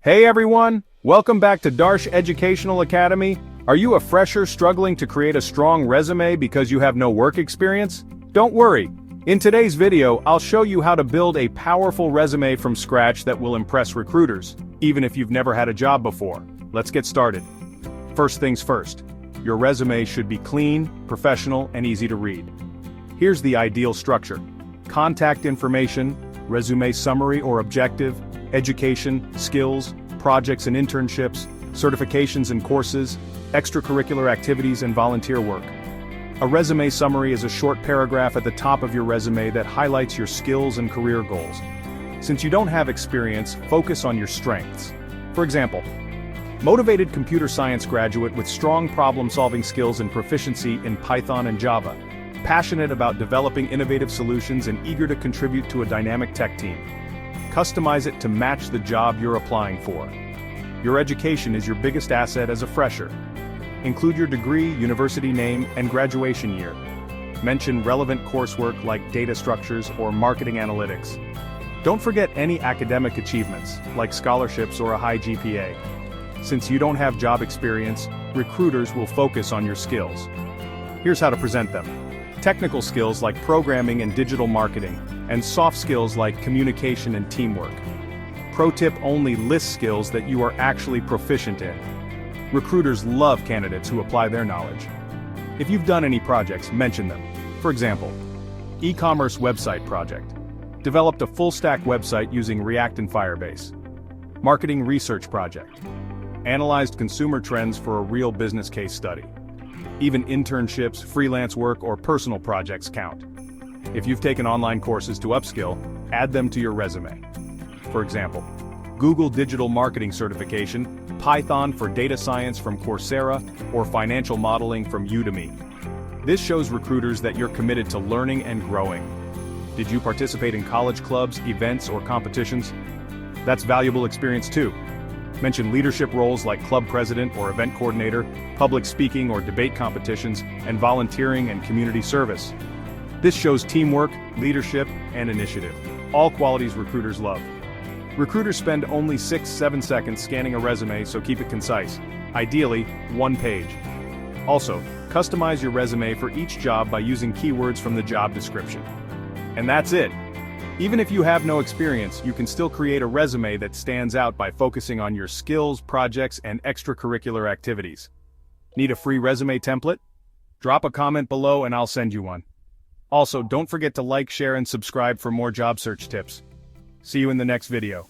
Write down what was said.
Hey everyone, welcome back to Darsh Educational Academy. Are you a fresher struggling to create a strong resume because you have no work experience? Don't worry. In today's video, I'll show you how to build a powerful resume from scratch that will impress recruiters, even if you've never had a job before. Let's get started. First things first, your resume should be clean, professional, and easy to read. Here's the ideal structure: contact information, resume summary or objective, education, skills, projects and internships, certifications and courses, extracurricular activities and volunteer work. A resume summary is a short paragraph at the top of your resume that highlights your skills and career goals. Since you don't have experience, focus on your strengths. For example, motivated computer science graduate with strong problem-solving skills and proficiency in Python and Java, passionate about developing innovative solutions and eager to contribute to a dynamic tech team. Customize it to match the job you're applying for. Your education is your biggest asset as a fresher. Include your degree, university name, and graduation year. Mention relevant coursework like data structures or marketing analytics. Don't forget any academic achievements, like scholarships or a high GPA. Since you don't have job experience, recruiters will focus on your skills. Here's how to present them. Technical skills like programming and digital marketing, and soft skills like communication and teamwork. Pro tip: only list skills that you are actually proficient in. Recruiters love candidates who apply their knowledge. If you've done any projects, mention them. For example, e-commerce website project. Developed a full-stack website using React and Firebase. Marketing research project. Analyzed consumer trends for a real business case study. Even internships, freelance work, or personal projects count. If you've taken online courses to upskill, add them to your resume. For example, Google Digital Marketing Certification, Python for data science from Coursera, or financial modeling from Udemy. This shows recruiters that you're committed to learning and growing. Did you participate in college clubs, events, or competitions? That's valuable experience too. Mention leadership roles like club president or event coordinator, public speaking or debate competitions, and volunteering and community service. This shows teamwork, leadership, and initiative, all qualities recruiters love. Recruiters spend only 6-7 seconds scanning a resume, so keep it concise. Ideally, one page. Also, customize your resume for each job by using keywords from the job description. And that's it. Even if you have no experience, you can still create a resume that stands out by focusing on your skills, projects, and extracurricular activities. Need a free resume template? Drop a comment below and I'll send you one. Also, don't forget to like, share, and subscribe for more job search tips. See you in the next video.